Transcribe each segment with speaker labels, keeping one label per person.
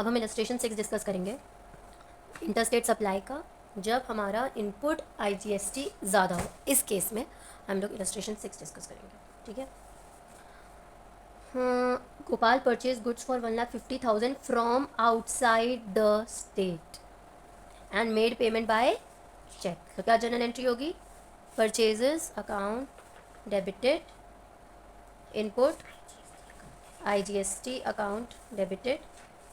Speaker 1: अब हम illustration 6 discuss करेंगे इंटरस्टेट सप्लाई का, जब हमारा इनपुट IGST ज़्यादा हो। इस केस में हम लोग इलस्ट्रेशन 6 डिस्कस करेंगे, ठीक है। Gopal purchase goods for 1,50,000 from outside the state and made payment by cheque. तो क्या जर्नल एंट्री होगी? Purchases account debited, input IGST account debited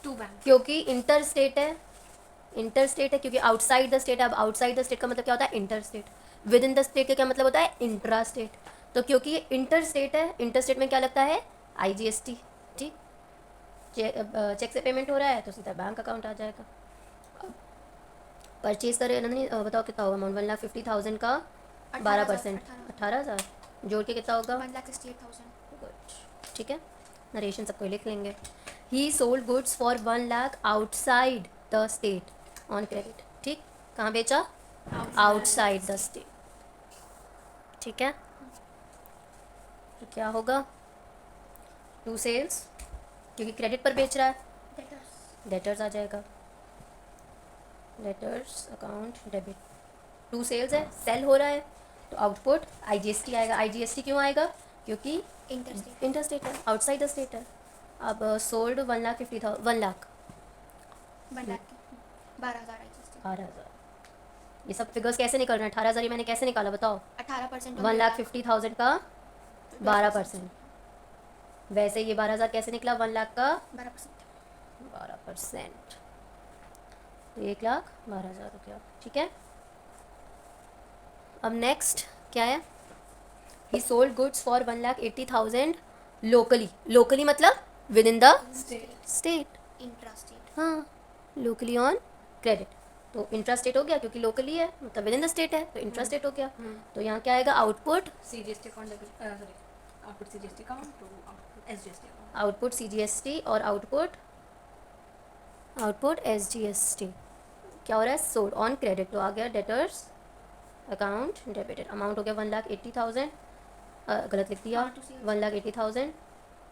Speaker 2: to bank.
Speaker 1: क्योंकि इंटर स्टेट है, क्योंकि आउटसाइड द स्टेट। अब आउटसाइड द स्टेट का मतलब क्या होता है? Inter state. Within the state का क्या मतलब होता है? Intra state. तो क्योंकि ये इंटर स्टेट है, इंटर स्टेट में क्या लगता है? IGST। ठीक, चेक से पेमेंट हो रहा है तो सीधा बैंक अकाउंट आ जाएगा। परचेज करे नहीं, बताओ कितना होगा अमाउंट? 1,50,000 का 12%, 18,000 जोड़ के कितना होगा?
Speaker 2: 1,68,000।
Speaker 1: गुड, ठीक है। नरेशन सबको लिख लेंगे। ही sold goods for 1 lakh outside the state on credit. ठीक, कहाँ बेचा? आउटसाइड द स्टेट, ठीक है। तो क्या होगा? टू सेल्स, क्योंकि क्रेडिट पर बेच रहा है, डेटर्स आ जाएगा। Debtors account debit, to sales है, सेल हो रहा है तो आउटपुट IGST आएगा। IGST क्यों आएगा? क्योंकि इंटर स्टेट है, आउटसाइड द स्टेट है। अब सोल्ड 1,50,000, 1 लाख 12,000। ये सब फिगर्स कैसे निकल रहे हैं? 18,000 ये मैंने कैसे निकाला बताओ?
Speaker 2: 18%
Speaker 1: 1,50,000 का 12%। वैसे ये 12,000 कैसे निकला? 1 लाख का 12%, तो 1,12,000 हो गया, ठीक है। अब नेक्स्ट क्या है? He sold goods for 1,80,000 locally. Locally मतलब within the state.
Speaker 2: Intra state.
Speaker 1: हाँ, लोकली ऑन क्रेडिट। तो इंट्रा स्टेट हो गया क्योंकि लोकली है, मतलब विद इन द स्टेट है, तो इंट्रा स्टेट हो गया। तो यहाँ क्या आएगा? Output
Speaker 3: CGST account sorry output CGST account to output SGST account.
Speaker 1: Output CGST और आउटपुट SGST क्या हो रहा है? Sold on credit. तो आ गया डेटर्स अकाउंट डेबिटेड। अमाउंट हो गया 1,80,000, गलत लिख दिया, 1,80,000।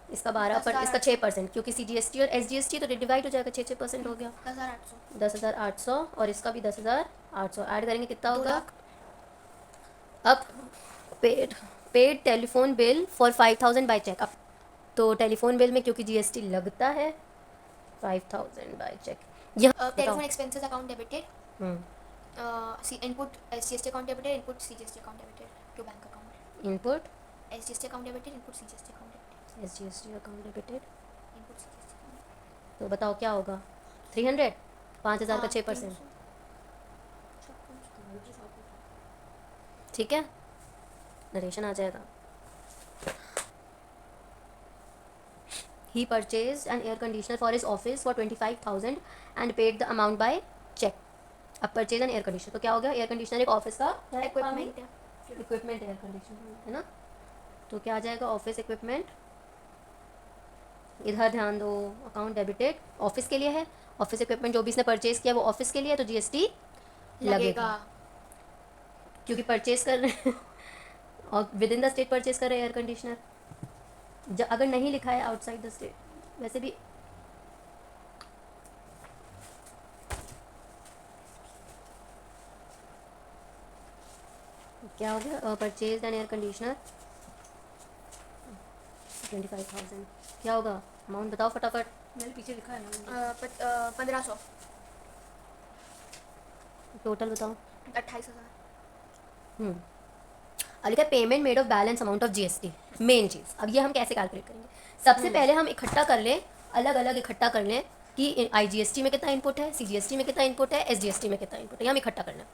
Speaker 1: इसका 12 पर, इसका 6%, क्योंकि CGST और SGST तो डिवाइड हो जाएगा, 6% हो गया।
Speaker 2: 10,800।
Speaker 1: 10,800 और इसका भी 10,800 ऐड करेंगे कितना
Speaker 2: 2
Speaker 1: होगा?
Speaker 2: लाख।
Speaker 1: अब paid telephone bill for 5,000 by cheque. अब तो टेलीफोन बिल में क्योंकि GST लगता है, 5,000 बाय चेक। यह
Speaker 2: telephone expenses account debited,
Speaker 1: hmm,
Speaker 2: input SGST account debited, input CGST account debited to bank account.
Speaker 1: Input
Speaker 2: SGST account debited, input CGST account debited,
Speaker 1: SGST account debited.
Speaker 2: Input CGST account.
Speaker 1: तो बताओ क्या होगा? 300, 5,000 का 6%, ठीक है। Narration आ जाएगा। He purchased an air conditioner for his office for 25,000 and paid the amount by check. अब purchase an air conditioner, तो क्या हो गया? एयर कंडीशनर एक ऑफिस का
Speaker 2: इक्विपमेंट है।
Speaker 1: इक्विपमेंट एयर कंडीशनर है ना। तो क्या आ जाएगा? Office equipment. इधर ध्यान दो, अकाउंट डेबिटेड ऑफिस के लिए है। ऑफिस इक्विपमेंट जो भी इसने परचेज किया वो ऑफिस के लिए है, तो GST लगेगा क्योंकि परचेज कर रहे हैं और with in the state purchase कर रहे हैं एयर कंडीशनर। अगर नहीं लिखा है आउटसाइड द स्टेट, वैसे भी क्या हो गया? परचेज एन एयर कंडीशनर 25,000, क्या होगा? अमाउंट बताओ फटाफट।
Speaker 3: मैंने पीछे लिखा है ना
Speaker 2: 1,500।
Speaker 1: टोटल बताओ।
Speaker 2: 28,000।
Speaker 1: अब लिखा है payment made of balance amount of GST। Main चीज़ अब ये हम कैसे कैलकुलेट करेंगे? सबसे पहले हम इकट्ठा कर लें, अलग अलग इकट्ठा कर लें कि IGST में कितना इनपुट है, CGST में कितना इनपुट है, SGST में कितना इनपुट है, ये हम इकट्ठा कर लें,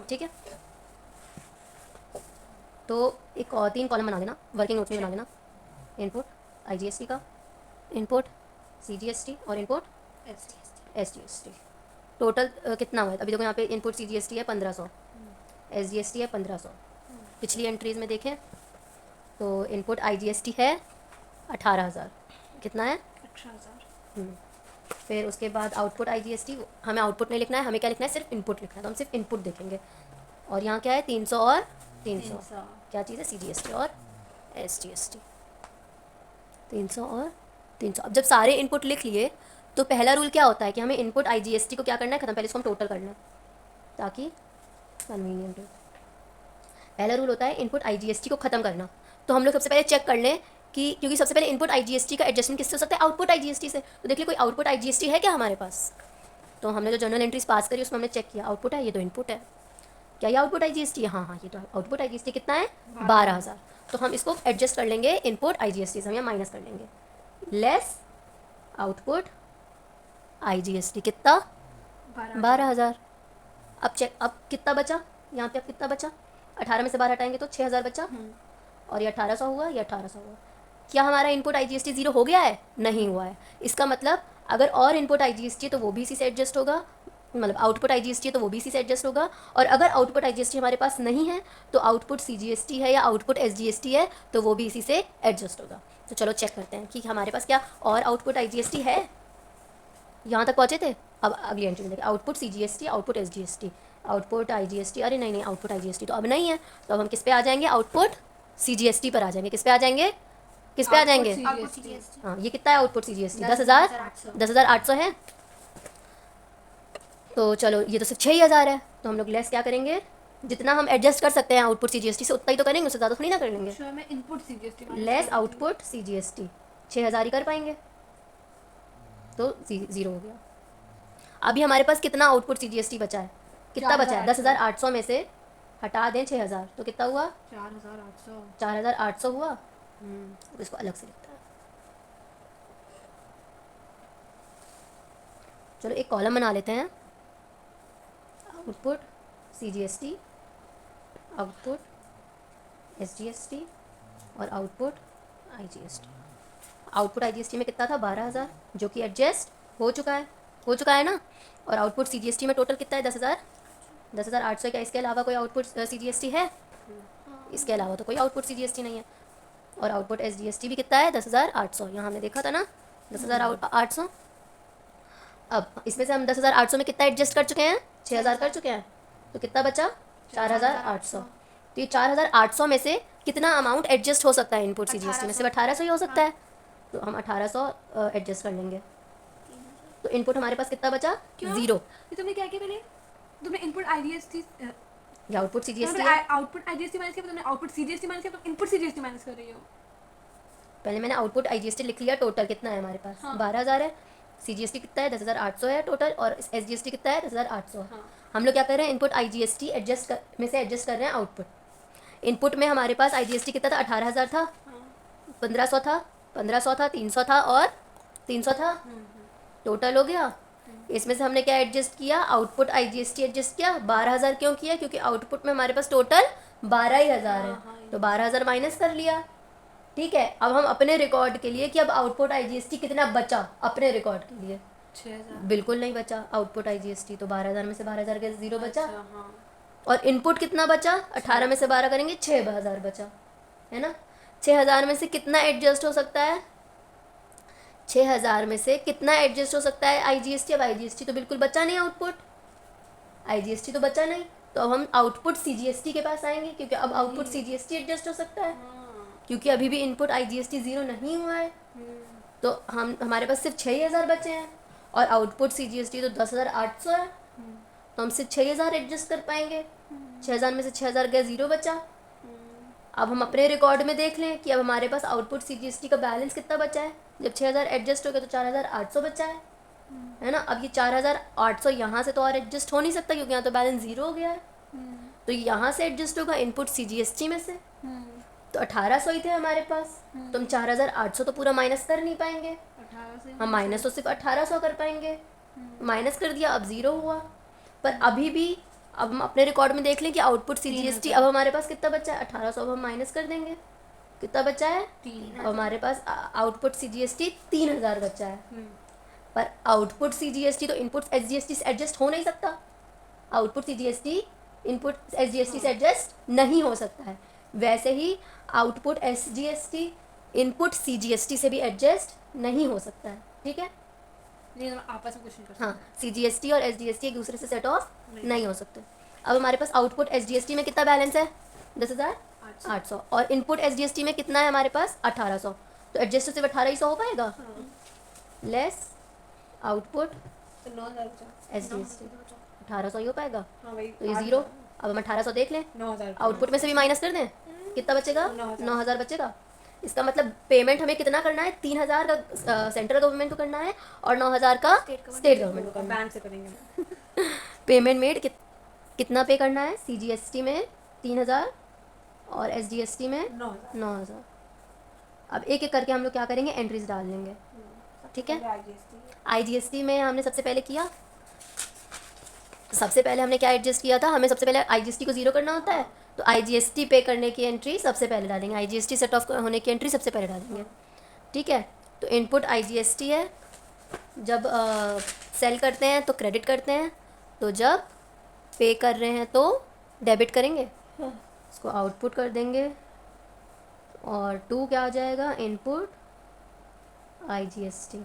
Speaker 1: ठीक है। तो एक और 3 कॉलम बना लेना, वर्किंग नोट्स में बना लेना। इनपुट IGST का, इनपुट CGST और इनपुट SGST। टोटल कितना हुआ है? अभी देखो यहाँ पे इनपुट CGST है 1,500, SGST है 1,500। पिछली एंट्रीज में देखें तो इनपुट IGST है 18,000। कितना है?
Speaker 3: 18,000।
Speaker 1: फिर उसके बाद आउटपुट IGST, हमें आउटपुट नहीं लिखना है, हमें क्या लिखना है? सिर्फ इनपुट लिखना है, तो हम सिर्फ इनपुट देखेंगे। और यहाँ क्या है? 300 और 300। क्या चीज़ है? CGST और SGST। 300 और 300। अब जब सारे इनपुट लिख लिए तो पहला रूल क्या होता है कि हमें इनपुट IGST को क्या करना है, खत्म, पहले इसको हम टोटल करना है ताकि कन्वीनियंट हो। पहला रूल होता है इनपुट IGST को खत्म करना। तो हम लोग सबसे पहले चेक कर लें कि, क्योंकि सबसे पहले इनपुट IGST का एडजस्टमेंट किससे हो सकता है, आउटपुट IGST से। तो देख लिया कोई आउटपुट IGST है क्या हमारे पास। तो हमने जो जर्नल एंट्रीज पास करी उसमें हमने चेक किया आउटपुट है, ये तो इनपुट है। क्या ये आउटपुट IGST है, हाँ हाँ ये तो आउटपुट IGST कितना है 12,000। तो हम इसको एडजस्ट कर लेंगे इनपुट IGST से, हम यहाँ माइनस कर लेंगे लेस आउटपुट IGST कितना 12,000। अब चेक, अब कितना बचा यहाँ पे, अब कितना बचा 18 में से 12 हटाएंगे तो 6,000 बचा, और ये 1800 हुआ, ये 1800 हुआ। क्या हमारा इनपुट IGST जीरो हो गया है, नहीं हुआ है। इसका मतलब अगर और इनपुट IGST है तो वो भी इसी से एडजस्ट होगा, मतलब आउटपुट IGST है तो वो भी इसी से एडजस्ट होगा। और अगर आउटपुट IGST हमारे पास नहीं है तो आउटपुट CGST है या आउटपुट SGST है तो वो भी इसी से एडजस्ट होगा। तो चलो चेक करते हैं कि हमारे पास क्या और आउटपुट IGST है। यहाँ तक पहुँचे थे, अब अगली एंट्री में देखिए output CGST, output SGST, output IGST, अरे नहीं आउटपुट IGST तो अब नहीं है। तो अब हम किस पे आ जाएंगे, आउटपुट CGST पर आ जाएंगे। किस पे आ जाएंगे, किस पे आ जाएंगे,
Speaker 2: आउटपुट CGST
Speaker 1: हाँ ये कितना है आउटपुट CGST 10,800 है। तो चलो ये तो सिर्फ 6,000 है, तो हम लोग लेस क्या करेंगे, जितना हम एडजस्ट कर सकते हैं आउटपुट CGST से उतना ही तो करेंगे, उससे ज़्यादा थोड़ी ना कर लेंगे।
Speaker 3: श्योर मैं input CGST
Speaker 1: less output CGST 6,000 ही कर पाएंगे, तो ज़ीरो हो गया। अभी हमारे पास कितना आउटपुट CGST बचा है, कितना बचा है 10,800 में से हटा दें 6,000 तो कितना हुआ 4,800 हुआ। तो इसको अलग से लिखता है। चलो एक कॉलम बना लेते हैं, आउटपुट CGST, आउटपुट SGST और आउटपुट IGST। आउटपुट IGST में कितना था 12,000 जो कि एडजस्ट हो चुका है ना। और आउटपुट CGST में टोटल कितना है 10,800। क्या इसके अलावा कोई आउटपुट CGST है, इसके अलावा तो कोई आउटपुट CGST नहीं है। और आउटपुट SGST भी कितना है 10,800, यहाँ हमने देखा था ना 10,800। अब इसमें से हम 10,800 में कितना एडजस्ट कर चुके हैं, 6,000 कर चुके हैं, तो कितना बचा 4,800। तो ये 4,800 में से कितना अमाउंट एडजस्ट हो सकता है इनपुट CGST में, सिर्फ 1,800 ही हो सकता है। तो हम 1,800 एडजस्ट कर लेंगे। तो इनपुट हमारे पास कितना बचा, ज़ीरो।
Speaker 3: ये तुमने क्या किया पहले, तुमने इनपुट IGST
Speaker 1: ये आउटपुट CGST है।
Speaker 3: आउटपुट IGST माइनस किया, तुमने आउटपुट CGST माइनस किया, तुम इनपुट CGST माइनस कर रही हो।
Speaker 1: पहले मैंने आउटपुट IGST लिख लिया, टोटल कितना है हमारे पास 12,000 है, CGST कितना है 10,800 है टोटल, और SGST कितना है 10,800। हम लोग क्या कर रहे हैं, इनपुट IGST में से एडजस्ट कर रहे हैं आउटपुट। इनपुट में हमारे पास IGST कितना था 18,000 था, 1,500 था, 1,500 था, 300 था और 300 था, टोटल हो गया। इसमें से हमने क्या एडजस्ट किया, आउटपुट IGST एडजस्ट किया। 12,000 क्यों किया, क्योंकि आउटपुट में हमारे पास टोटल 12,000 है, तो 12,000 माइनस कर लिया। ठीक है, अब हम अपने रिकॉर्ड के लिए कि अब आउटपुट IGST कितना बचा अपने रिकॉर्ड के लिए,
Speaker 3: 6,000
Speaker 1: बिल्कुल नहीं बचा आउटपुट IGST। तो 12,000 में से 12,000 का ज़ीरो बचा।
Speaker 3: हाँ।
Speaker 1: और इनपुट कितना बचा, 18 में से 12 करेंगे 6,000 बचा, है ना। 6,000 में से कितना एडजस्ट हो सकता है, 6,000 में से कितना एडजस्ट हो सकता है IGST। अब IGST तो बिल्कुल बचा नहीं, आउटपुट IGST तो बचा नहीं। तो अब हम आउटपुट CGST के पास आएंगे, क्योंकि अब आउटपुट CGST एडजस्ट हो सकता है, क्योंकि अभी भी इनपुट IGST ज़ीरो नहीं हुआ है। तो हमारे पास सिर्फ 6,000 बचे हैं, और आउटपुट CGST तो 10,800 है, तो हम सिर्फ 6,000 एडजस्ट कर पाएंगे। 6,000 में से 6,000 गया, ज़ीरो बचा। अब हम अपने रिकॉर्ड में देख लें कि अब हमारे पास आउटपुट CGST का बैलेंस कितना बचा है। जब 6,000 एडजस्ट हो गया तो 4,800 बचा है ना। अब ये 4,800 यहाँ से तो और एडजस्ट हो नहीं सकता, क्योंकि यहाँ तो बैलेंस ज़ीरो हो गया है। तो यहाँ से एडजस्ट होगा इनपुट CGST में से, तो 1,800 ही थे हमारे पास, तो हम 4,800 तो पूरा माइनस कर नहीं पाएंगे,
Speaker 3: 18 से
Speaker 1: हम माइनस तो सिर्फ 1,800 कर पाएंगे। माइनस कर दिया, अब ज़ीरो हुआ। पर अभी भी अब हम अपने रिकॉर्ड में देख लें कि आउटपुट CGST अब हमारे पास कितना बचा है 1,800। अब हम माइनस कर देंगे, कितना बचा है
Speaker 3: 3।
Speaker 1: अब हमारे पास आउटपुट CGST 3,000 बचा है। पर आउटपुट CGST तो इनपुट SGST से एडजस्ट हो नहीं सकता, आउटपुट CGST इनपुट SGST से एडजस्ट नहीं हो सकता है। वैसे ही आउटपुट SGST इनपुट CGST से भी एडजस्ट नहीं हो सकता है। ठीक है,
Speaker 3: ये दोनों आपस में क्वेश्चन कर
Speaker 1: हाँ, CGST और SGST एक दूसरे से सेट ऑफ नहीं हो सकते। अब हमारे पास आउटपुट SGST में कितना बैलेंस है 10,800, और इनपुट SGST में कितना है हमारे पास 1,800। तो एडजस्ट सिर्फ 1,800 हो पाएगा, लेस आउटपुट
Speaker 3: तो 9,000 बचा।
Speaker 1: एस डी एस टी 1800 ही हो पाएगा,
Speaker 3: हाँ भाई
Speaker 1: तो ये ज़ीरो। अब हम 1800 देख लें,
Speaker 3: 9,000
Speaker 1: आउटपुट में से भी माइनस कर दें, कितना बचेगा?
Speaker 3: 9,000
Speaker 1: 9,000 बचेगा। इसका मतलब पेमेंट हमें कितना करना है? 3,000 का सेंट्रल गवर्नमेंट को करना है और 9,000 का स्टेट गवर्नमेंट को करना है।
Speaker 3: बैंक से करेंगे।
Speaker 1: पेमेंट मेड कितना पे करना है? CGST में 3,000 और SGST में
Speaker 3: 9,000
Speaker 1: 9,000। अब एक एक करके हम लोग क्या करेंगे? एंट्रीज डाल लेंगे, ठीक है। IGST में हमने सबसे पहले किया, सबसे पहले हमने क्या एडजस्ट किया था? हमें सबसे पहले IGST को ज़ीरो करना होता है, तो IGST पे करने की एंट्री सबसे पहले डालेंगे, IGST सेट ऑफ होने की एंट्री सबसे पहले डालेंगे, ठीक है। तो इनपुट IGST है, जब सेल करते हैं तो क्रेडिट करते हैं, तो जब पे कर रहे हैं तो डेबिट करेंगे, इसको आउटपुट कर देंगे। और 2 क्या आ जाएगा? इनपुट IGST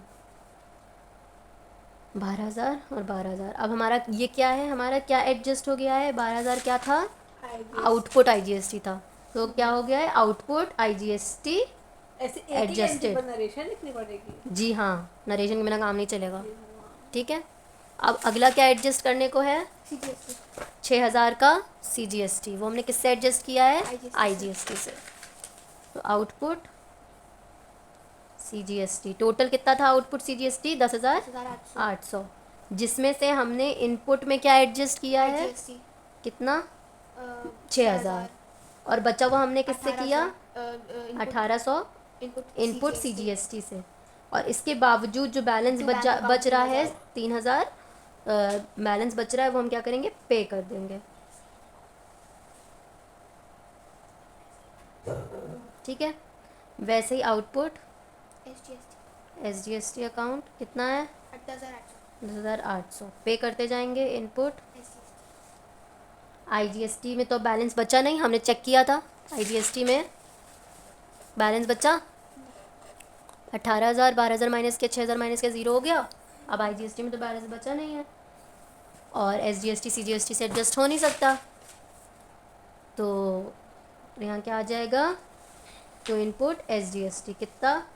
Speaker 1: 12,000 और 12,000। अब हमारा ये क्या है? हमारा क्या एडजस्ट हो गया है? 12,000 क्या था? आउटपुट IGST था, तो क्या हो गया है? आउटपुट IGST
Speaker 3: ऐसे
Speaker 1: Adjusted।
Speaker 3: नरेशन लिखनी पड़ेगी।
Speaker 1: जी हाँ, नरेशन के बिना काम नहीं चलेगा, ठीक है। अब अगला क्या एडजस्ट करने को है?
Speaker 2: CGST
Speaker 1: 6,000 का CGST, वो हमने किससे एडजस्ट किया है?
Speaker 2: IGST
Speaker 1: IGST से। तो आउटपुट CGST टोटल कितना था? आउटपुट CGST 10,800,
Speaker 2: 10,800
Speaker 1: जिसमें से हमने इनपुट में क्या एडजस्ट किया है?
Speaker 2: IGST
Speaker 1: कितना? 6,000। और बचा हुआ हमने किससे किया? 1800 इनपुट CGST से। और इसके बावजूद जो बैलेंस
Speaker 2: जो बैंक अकाउंट
Speaker 1: बच रहा है
Speaker 2: 3,000
Speaker 1: 3,000 बैलेंस बच रहा है, वो हम क्या करेंगे? पे कर देंगे, ठीक है। वैसे ही आउटपुट SGST अकाउंट कितना है?
Speaker 2: 8,800
Speaker 1: 10,800 पे करते जाएंगे इनपुट। IGST में तो बैलेंस बचा नहीं, हमने चेक किया था, IGST में बैलेंस बचा 18,000, 12,000 माइनस के 6,000 माइनस के 0 हो गया। अब IGST में तो बैलेंस बचा नहीं है और SGST CGST से एडजस्ट हो नहीं सकता, तो यहाँ क्या आ जाएगा? तो इनपुट SGST कितना?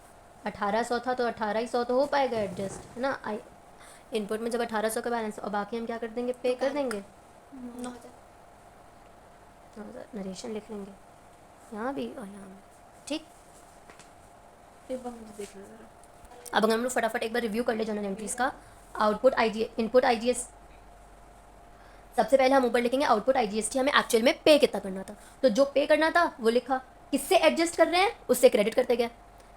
Speaker 1: 1800 था, तो 1800 तो हो पाएगा एडजस्ट, है ना। इनपुट में जब 1800 का बैलेंस, और बाकी हम क्या कर देंगे? पे कर देंगे।
Speaker 2: 9,000
Speaker 1: नरेशन लिख लेंगे यहाँ भी और यहाँ भी, ठीक।
Speaker 3: एक बार मुझे देखना जरा।
Speaker 1: अब अगर हम लोग फटाफट एक बार रिव्यू कर ले जर्नल एंट्रीज का। आउटपुट इनपुट IGST, सबसे पहले हम ऊपर लिखेंगे आउटपुट IGST हमें एक्चुअल में पे कितना करना था, तो जो पे करना था वो लिखा। किससे एडजस्ट कर रहे हैं? उससे क्रेडिट करते गए।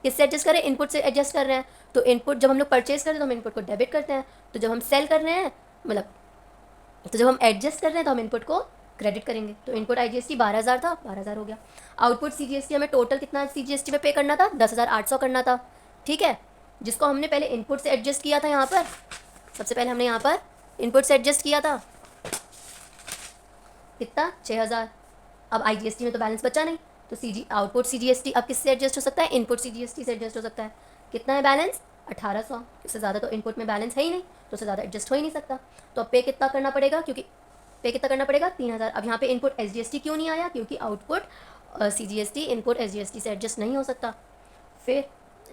Speaker 1: किससे एडजस्ट कर रहे हैं? इनपुट से एडजस्ट कर रहे हैं, तो इनपुट जब हम लोग परचेज कर रहे हैं तो हम इनपुट को डेबिट करते हैं, तो जब हम सेल कर रहे हैं मतलब तो जब हम एडजस्ट कर रहे हैं तो हम इनपुट को क्रेडिट करेंगे। तो इनपुट IGST 12,000 था, 12,000 हो गया। आउटपुट CGST हमें टोटल कितना CGST पे करना था? 10,800 करना था, ठीक है, जिसको हमने पहले इनपुट से एडजस्ट किया था। यहाँ पर सबसे पहले हमने यहाँ पर इनपुट से एडजस्ट किया था, कितना? 6,000। अब IGST में तो बैलेंस बचा नहीं, तो आउटपुट CGST अब किससे एडजस्ट हो सकता है? इनपुट CGST से एडजस्ट हो सकता है। कितना है बैलेंस? 1800। इससे ज़्यादा तो इनपुट में बैलेंस है ही नहीं, तो उससे ज़्यादा एडजस्ट हो ही नहीं सकता। तो अब पे कितना करना पड़ेगा? क्योंकि पे कितना करना पड़ेगा? 3,000। अब यहाँ पे इनपुट SGST क्यों नहीं आया? क्योंकि आउटपुट CGST इनपुट SGST से एडजस्ट नहीं हो सकता। फिर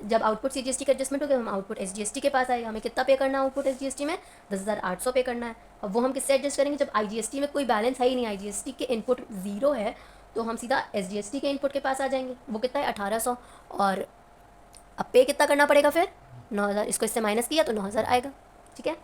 Speaker 1: जब आउटपुट CGST का एडजस्टमेंट हो गया, हम आउटपुट SGST के पास आए। हमें कितना पे करना है आउटपुट SGST में? 10,800 पे करना है। अब वो हम किससे एडजस्ट करेंगे? जब IGST में कोई बैलेंस है ही नहीं, IGST के इनपुट 0 है, तो हम सीधा SGST के इनपुट के पास आ जाएंगे। वो कितना है? 1800। और अब पे कितना करना पड़ेगा फिर? 9,000। इसको इससे माइनस किया तो 9,000 आएगा, ठीक है।